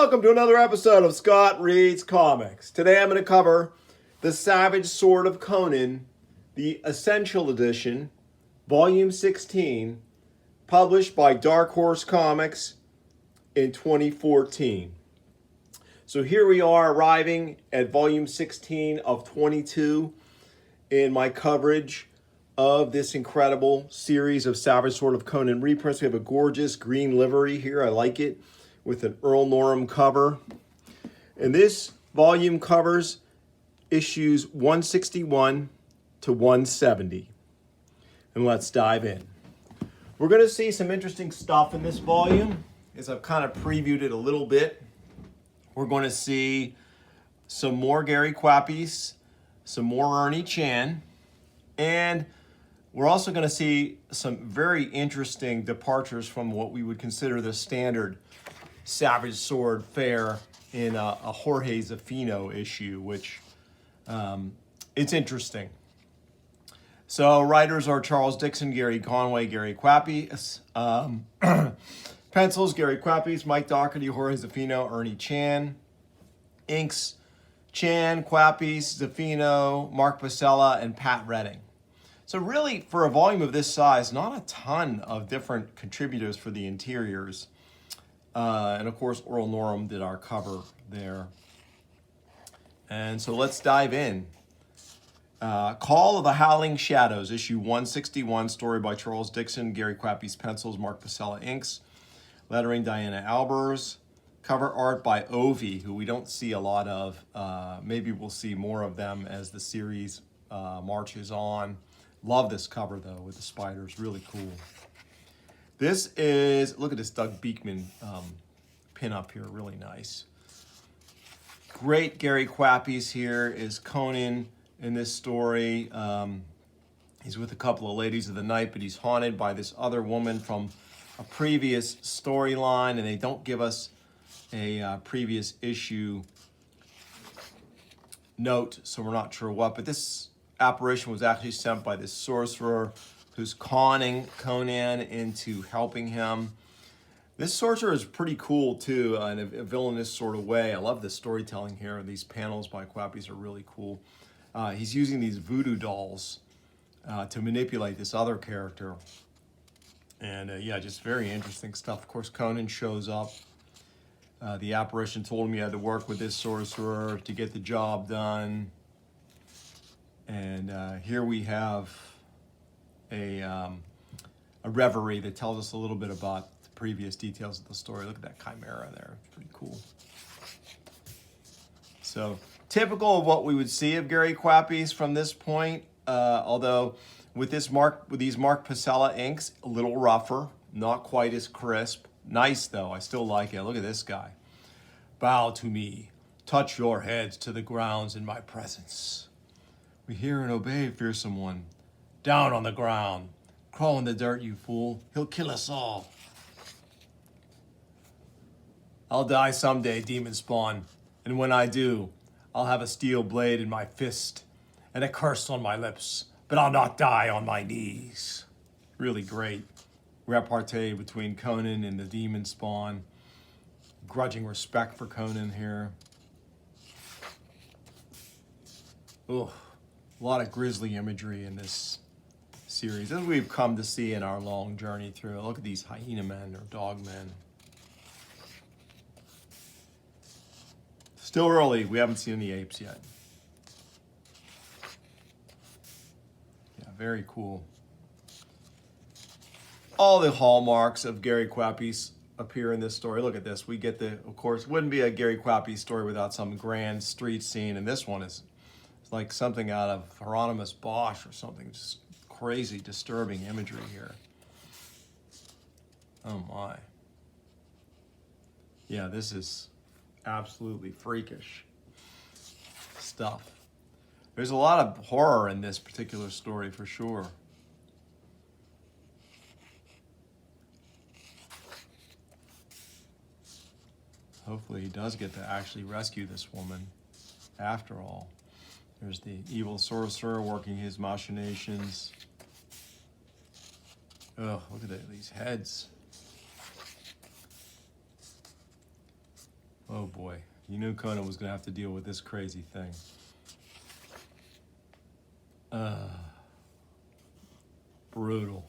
welcome to another episode of Scott Reads Comics. Today I'm going to cover The Savage Sword of Conan, the Essential Edition, Volume 16, published by Dark Horse Comics in 2014. So here we are arriving at Volume 16 of 22 in my coverage of this incredible series of Savage Sword of Conan reprints. We have a gorgeous green livery here. I like it, with an Earl Norham cover. And this volume covers issues 161 to 170. And let's dive in. We're going to see some interesting stuff in this volume, as I've kind of previewed it a little bit. We're going to see some more Gary Quappies, some more Ernie Chan, and we're also going to see some very interesting departures from what we would consider the standard Savage Sword fare in a Jorge Zafino issue, which it's interesting. So writers are Charles Dixon, Gary Conway, Gary Quappies. Pencils, Gary Quappies, Mike Doherty, Jorge Zafino, Ernie Chan. Inks, Chan, Quappies, Zafino, Mark Pacella, and Pat Redding. So really, for a volume of this size, not a ton of different contributors for the interiors. And of course, Earl Norham did our cover there. And so let's dive in. Call of the Howling Shadows, issue 161, story by Charles Dixon, Gary Quappies pencils, Mark Pacella inks, lettering Diana Albers, cover art by Ovi, who we don't see a lot of. Maybe we'll see more of them as the series marches on. Love this cover though, with the spiders, really cool. This is, look at this Doug Beekman pin up here, really nice. Great Gary Quappies here is Conan in this story. He's with a couple of ladies of the night, but he's haunted by this other woman from a previous storyline, and they don't give us a previous issue note, so we're not sure what, but this apparition was actually sent by this sorcerer who's conning Conan into helping him. This sorcerer is pretty cool too, in a villainous sort of way. I love the storytelling here. These panels by Quappies are really cool. He's using these voodoo dolls to manipulate this other character. And yeah, just very interesting stuff. Of course, Conan shows up. The apparition told him he had to work with this sorcerer to get the job done. And here we have a reverie that tells us a little bit about the previous details of the story. Look at that chimera there. It's pretty cool. So typical of what we would see of Gary Quappies from this point, although with these Mark Pacella inks, a little rougher, not quite as crisp. Nice though, I still like it. Look at this guy. Bow to me, touch your heads to the grounds in my presence. We hear and obey, fearsome one. Down on the ground. Crawl in the dirt, you fool. He'll kill us all. I'll die someday, demon spawn. And when I do, I'll have a steel blade in my fist and a curse on my lips, but I'll not die on my knees. Really great repartee between Conan and the demon spawn. Grudging respect for Conan here. Ugh. A lot of grisly imagery in this series, as we've come to see in our long journey through. Look at these hyena men or dog men. Still early, we haven't seen the apes yet. Yeah, very cool. All the hallmarks of Gary Quappies appear in this story. Look at this. We get of course, wouldn't be a Gary Quappies story without some grand street scene, and this one is like something out of Hieronymus Bosch or something. Just crazy, disturbing imagery here. Oh my. Yeah, this is absolutely freakish stuff. There's a lot of horror in this particular story for sure. Hopefully he does get to actually rescue this woman after all. There's the evil sorcerer working his machinations. Oh, look at these heads. Oh boy, you knew Conan was going to have to deal with this crazy thing. Brutal.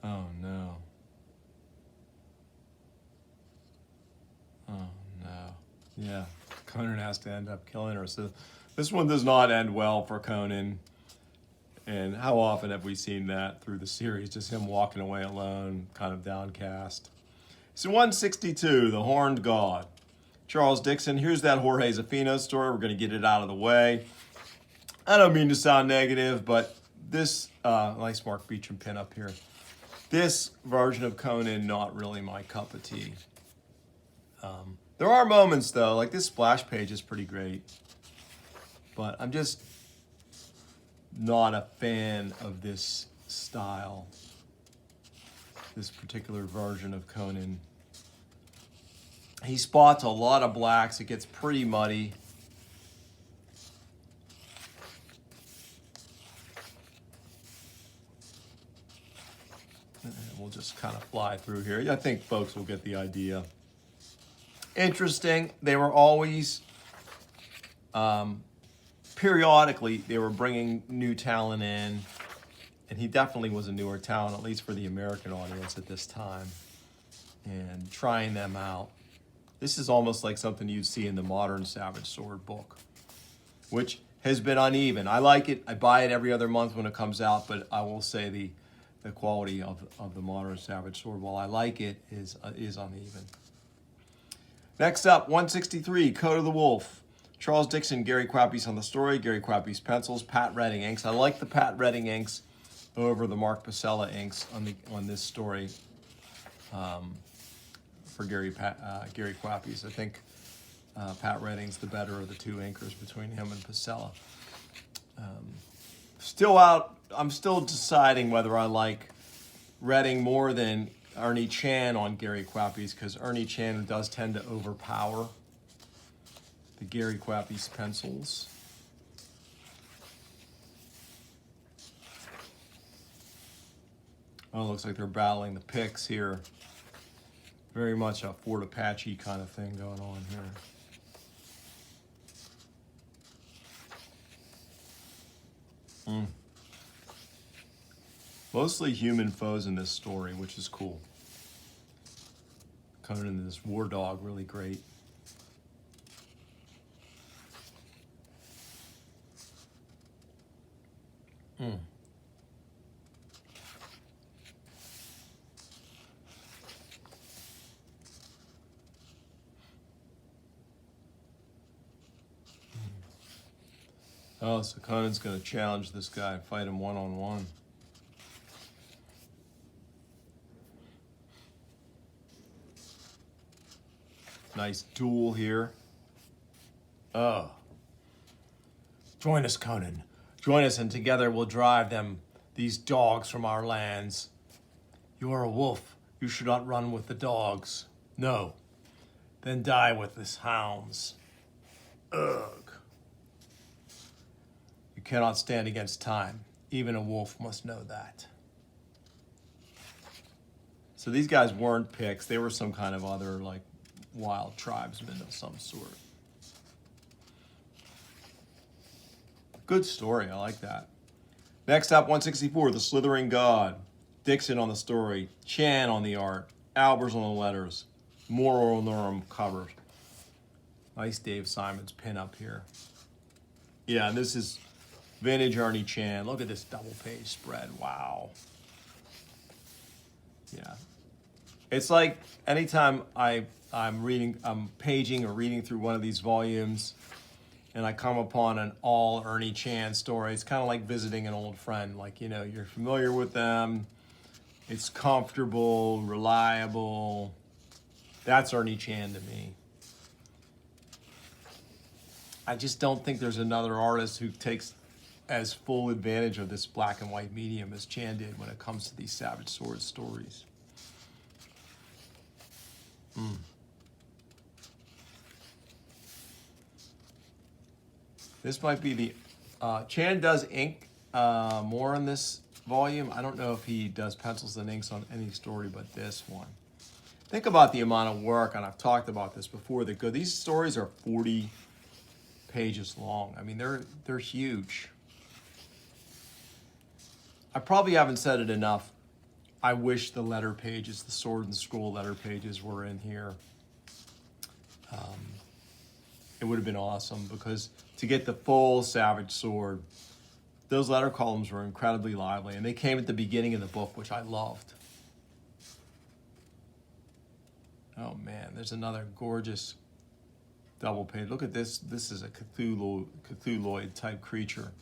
Oh no. Oh no. Yeah, Conan has to end up killing her. So this one does not end well for Conan. And how often have we seen that through the series? Just him walking away alone, kind of downcast. So 162, The Horned God. Charles Dixon, here's that Jorge Zafino story. We're going to get it out of the way. I don't mean to sound negative, but this, nice Mark Beecham pin up here. This version of Conan, not really my cup of tea. There are moments though, like this splash page is pretty great. But I'm just not a fan of this style, this particular version of Conan. He spots a lot of blacks. It gets pretty muddy. And we'll just kind of fly through here. I think folks will get the idea. Interesting. They were always, periodically, they were bringing new talent in. And he definitely was a newer talent, at least for the American audience at this time. And trying them out. This is almost like something you'd see in the modern Savage Sword book, which has been uneven. I like it. I buy it every other month when it comes out, but I will say the quality of the modern Savage Sword, while I like it, is uneven. Next up, 163, Code of the Wolf. Charles Dixon, Gary Quappies on the story, Gary Quappies pencils, Pat Redding inks. I like the Pat Redding inks over the Mark Pasella inks on this story. For Gary Quappies. I think Pat Redding's the better of the two inkers between him and Pasella. I'm still deciding whether I like Redding more than Ernie Chan on Gary Quappies, because Ernie Chan does tend to overpower the Gary Quappies pencils. Oh, it looks like they're battling the picks here. Very much a Fort Apache kind of thing going on here. Mostly human foes in this story, which is cool. Conan and this war dog, really great. Oh, so Conan's going to challenge this guy and fight him one-on-one. Nice duel here. Oh. Join us, Conan. Join us, and together we'll drive these dogs from our lands. You are a wolf. You should not run with the dogs. No. Then die with the hounds. Ugh. You cannot stand against time. Even a wolf must know that. So these guys weren't picks. They were some kind of other, like, wild tribesmen of some sort. Good story. I like that. Next up, 164, The Slithering God. Dixon on the story. Chan on the art. Albers on the letters. More Oral Durham covers. Nice Dave Simons pin up here. Yeah, and this is vintage Ernie Chan. Look at this double page spread. Wow. Yeah. It's like anytime I'm paging or reading through one of these volumes and I come upon an all Ernie Chan story, it's kind of like visiting an old friend. Like, you know, you're familiar with them. It's comfortable, reliable. That's Ernie Chan to me. I just don't think there's another artist who takes as full advantage of this black and white medium as Chan did when it comes to these Savage Sword stories. This might be the, Chan does ink more in this volume. I don't know if he does pencils and inks on any story but this one. Think about the amount of work, and I've talked about this before, that go. These stories are 40 pages long. I mean, they're huge. I probably haven't said it enough. I wish the letter pages, the Sword and Scroll letter pages were in here. It would have been awesome, because to get the full Savage Sword, those letter columns were incredibly lively, and they came at the beginning of the book, which I loved. Oh man, there's another gorgeous double page. Look at this. This is a Cthulhuoid type creature.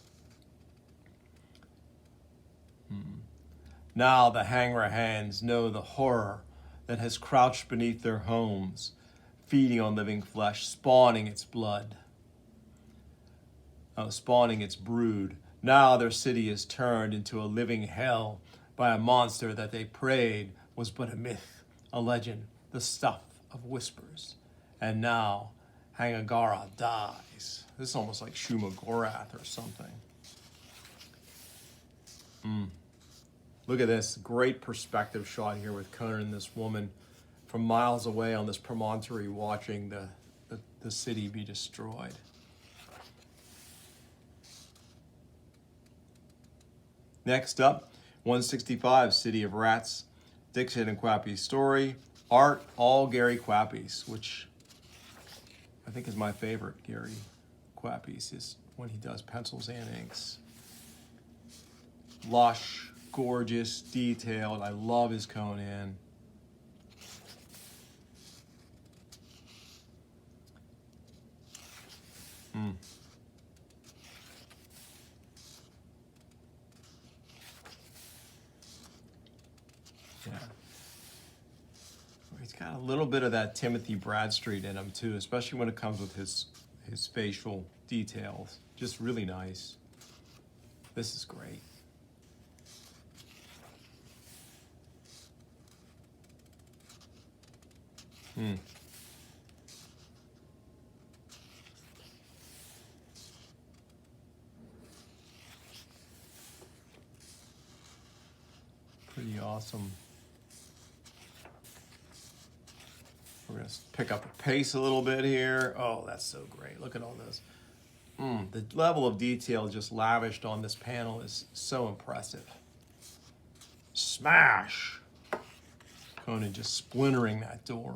Now the Hangrahans know the horror that has crouched beneath their homes, feeding on living flesh, spawning its blood, spawning its brood. Now their city is turned into a living hell by a monster that they prayed was but a myth, a legend, the stuff of whispers. And now Hangagara dies. This is almost like Shumagorath or something. Look at this great perspective shot here with Conan and this woman from miles away on this promontory watching the city be destroyed. Next up, 165, City of Rats, Dixon and Quappy's story. Art, all Gary Quappy's, which I think is my favorite Gary Quappy's, is when he does pencils and inks. Lush, gorgeous, detailed. I love his Conan. Yeah. He's got a little bit of that Timothy Bradstreet in him too, especially when it comes with his facial details. Just really nice. This is great. Pretty awesome. We're going to pick up the pace a little bit here. Oh, that's so great. Look at all this. The level of detail just lavished on this panel is so impressive. Smash! Conan just splintering that door.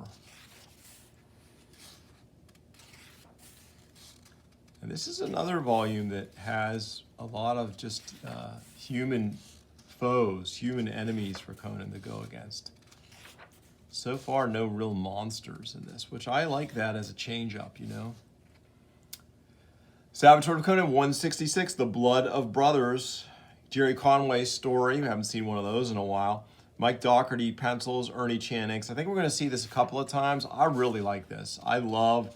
And this is another volume that has a lot of just human foes, human enemies for Conan to go against. So far, no real monsters in this, which I like that as a change-up, you know. Savage Sword of Conan 166, The Blood of Brothers. Jerry Conway's story. We haven't seen one of those in a while. Mike Dougherty pencils, Ernie Chan inks. I think we're going to see this a couple of times. I really like this. I love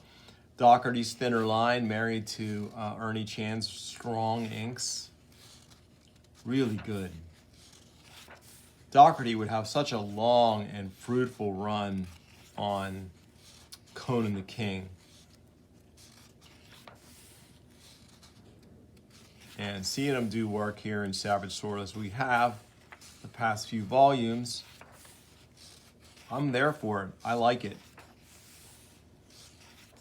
Dougherty's thinner line married to Ernie Chan's strong inks. Really good. Dougherty would have such a long and fruitful run on Conan the King. And seeing him do work here in Savage Sword as we have the past few volumes, I'm there for it. I like it.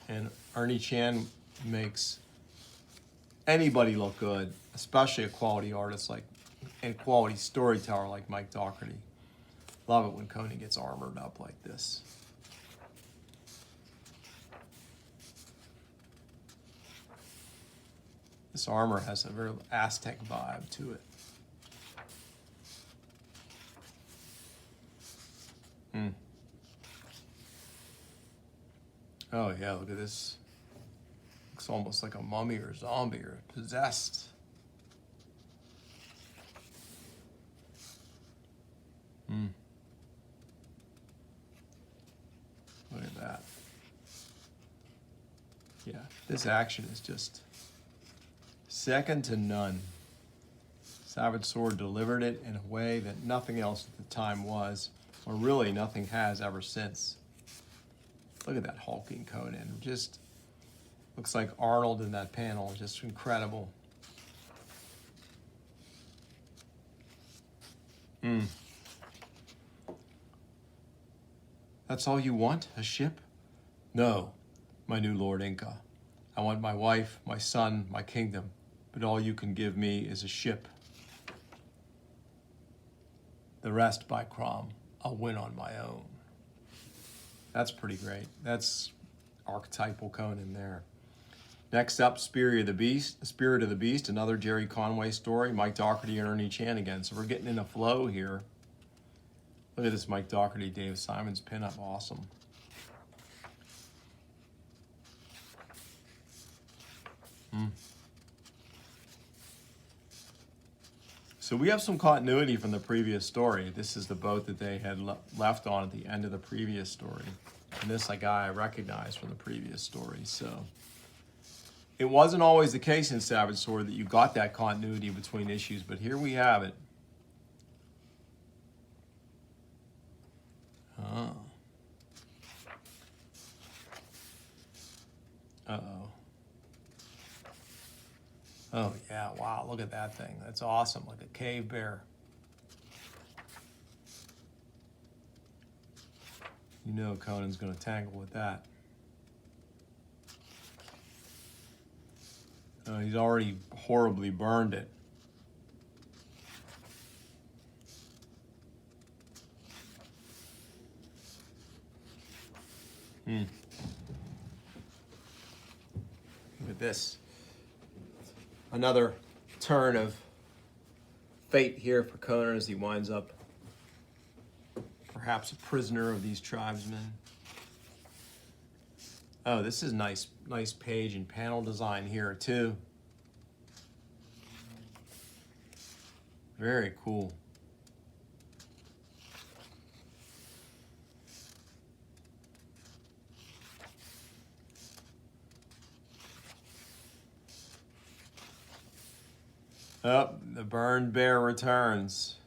And Ernie Chan makes anybody look good, especially a quality artist like and quality storyteller like Mike Dougherty. Love it when Conan gets armored up like this. This armor has a very Aztec vibe to it. Oh yeah, look at this. Looks almost like a mummy or zombie or possessed. Look at that. Yeah, this action is just second to none. Savage Sword delivered it in a way that nothing else at the time was, or really nothing has ever since. Look at that hulking Conan. Just Looks like Arnold in that panel, just incredible. That's all you want, a ship? No, my new Lord Inca. I want my wife, my son, my kingdom, but all you can give me is a ship. The rest, by Crom, I'll win on my own. That's pretty great. That's archetypal Conan there. Next up, Spirit of the Beast, another Jerry Conway story. Mike Dougherty and Ernie Chan again. So we're getting in a flow here. Look at this Mike Dougherty, Dave Simons pinup, awesome. So we have some continuity from the previous story. This is the boat that they had left on at the end of the previous story. And this guy I recognize from the previous story. So it wasn't always the case in Savage Sword that you got that continuity between issues, but here we have it. Oh. Uh-oh. Oh, yeah, wow, look at that thing. That's awesome, like a cave bear. You know Conan's gonna tangle with that. He's already horribly burned it. Look at this. Another turn of fate here for Conan as he winds up perhaps a prisoner of these tribesmen. Oh, this is nice page and panel design here too. Very cool. Oh, the burned bear returns.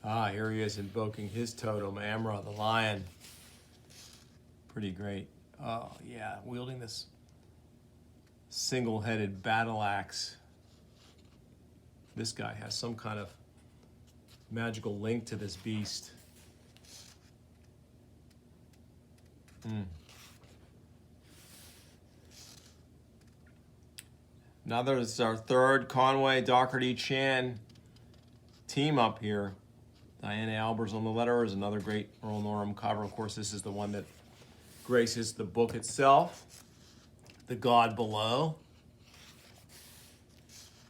Ah, here he is invoking his totem, Amra, the lion. Pretty great. Oh, yeah, wielding this single-headed battle axe. This guy has some kind of magical link to this beast. Now there's our third Conway, Dougherty, Chan team up here. Diana Albers on the letter is another great Earl Norham cover. Of course, this is the one that graces the book itself. The God Below.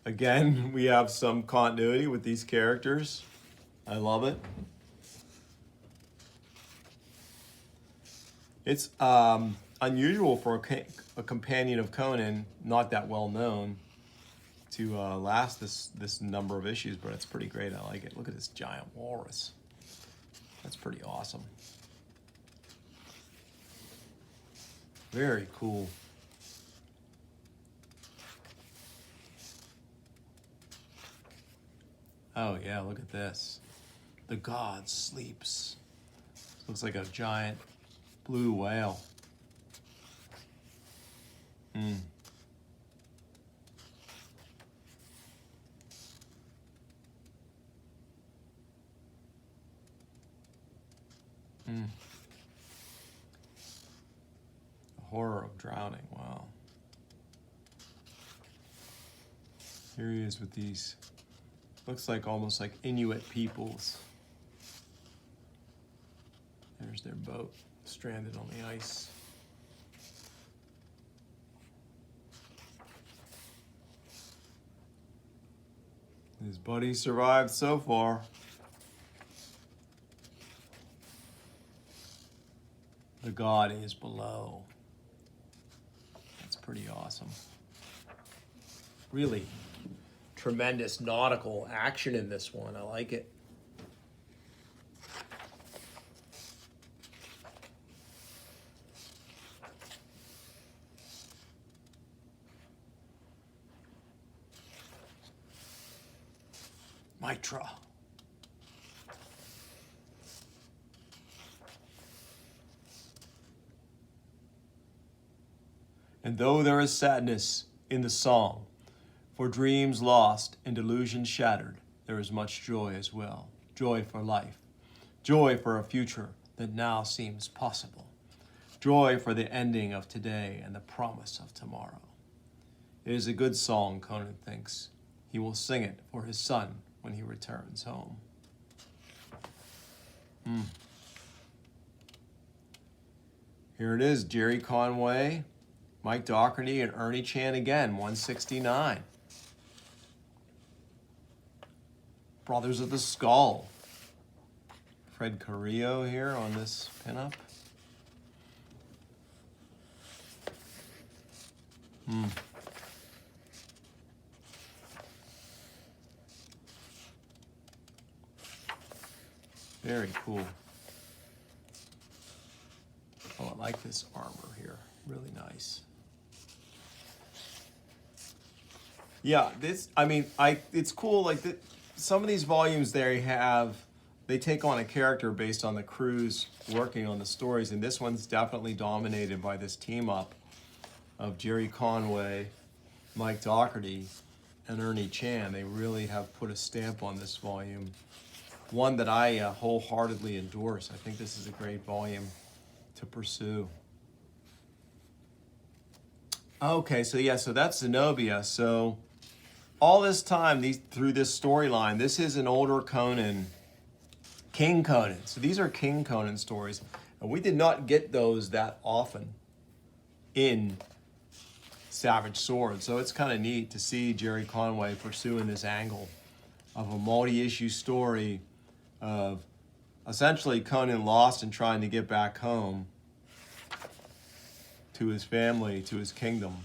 Again, we have some continuity with these characters. I love it. It's unusual for a companion of Conan, not that well known, to last this number of issues, but it's pretty great. I like it. Look at this giant walrus. That's pretty awesome. Very cool. Oh yeah, look at this. The god sleeps. Looks like a giant blue whale. The horror of drowning, wow. Here he is with these, looks like almost like Inuit peoples. There's their boat, stranded on the ice. His buddy survived so far. The god is below. That's pretty awesome. Really tremendous nautical action in this one. I like it. Mitra. And though there is sadness in the song, for dreams lost and delusions shattered, there is much joy as well. Joy for life. Joy for a future that now seems possible. Joy for the ending of today and the promise of tomorrow. It is a good song, Conan thinks. He will sing it for his son when he returns home. Here it is, Jerry Conway, Mike Dougherty, and Ernie Chan again, 169. Brothers of the Skull. Fred Carrillo here on this pinup. Very cool. Oh, I like this armor here. Really nice. Yeah, it's cool. Like some of these volumes they take on a character based on the crews working on the stories, and this one's definitely dominated by this team up of Jerry Conway, Mike Dougherty, and Ernie Chan. They really have put a stamp on this volume. One that I wholeheartedly endorse. I think this is a great volume to pursue. Okay, so that's Zenobia. So all this time, through this storyline, this is an older Conan, King Conan. So these are King Conan stories. And we did not get those that often in Savage Sword. So it's kind of neat to see Jerry Conway pursuing this angle of a multi-issue story of essentially Conan lost and trying to get back home to his family, to his kingdom.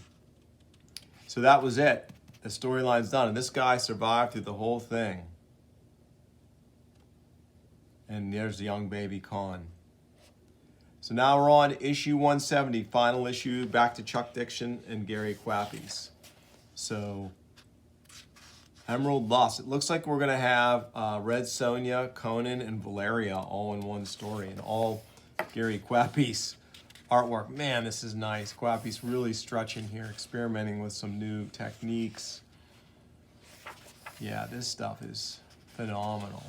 So that was it. The storyline's done. And this guy survived through the whole thing. And there's the young baby Con. So now we're on issue 170, final issue, back to Chuck Dixon and Gary Quappies. So Emerald Lust. It looks like we're going to have Red Sonja, Conan, and Valeria all in one story, and all Gary Quappies artwork. Man, this is nice. Quappies really stretching here, experimenting with some new techniques. Yeah, this stuff is phenomenal.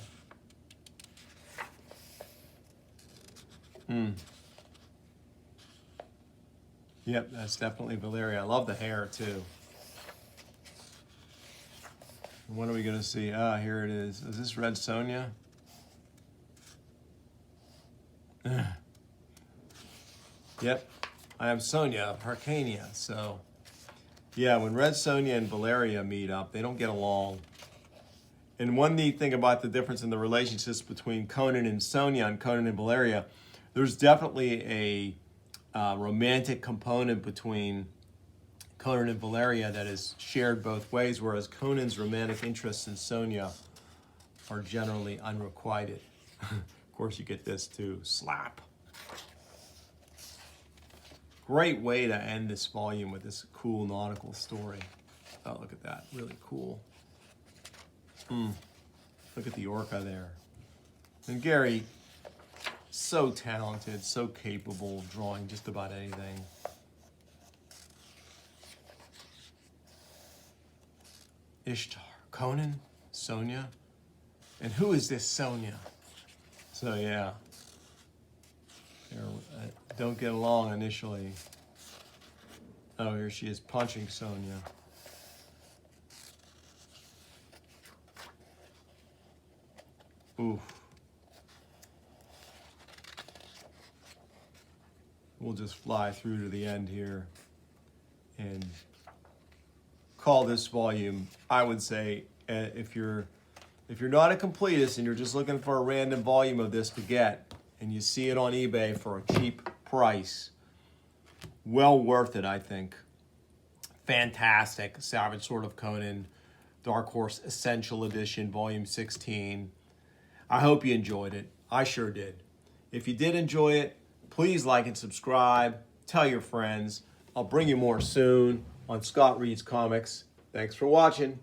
Yep, that's definitely Valeria. I love the hair, too. What are we going to see? Here it is. Is this Red Sonja? Yep, I am Sonja of Hyrcania. So, yeah, when Red Sonja and Valeria meet up, they don't get along. And one neat thing about the difference in the relationships between Conan and Sonja and Conan and Valeria, there's definitely a romantic component between Conan and Valeria that is shared both ways, whereas Conan's romantic interests in Sonja are generally unrequited. Of course, you get this too. Slap. Great way to end this volume with this cool nautical story. Oh, look at that. Really cool. Look at the orca there. And Gary, so talented, so capable of drawing just about anything. Ishtar, Conan, Sonja, and who is this Sonja? So yeah, they don't get along initially. Oh, here she is punching Sonja. Oof. We'll just fly through to the end here and call this volume, I would say, if you're not a completist and you're just looking for a random volume of this to get, and you see it on eBay for a cheap price, well worth it, I think. Fantastic. Savage Sword of Conan, Dark Horse Essential Edition, Volume 16. I hope you enjoyed it. I sure did. If you did enjoy it, please like and subscribe. Tell your friends. I'll bring you more soon on Scott Reads Comics. Thanks for watching.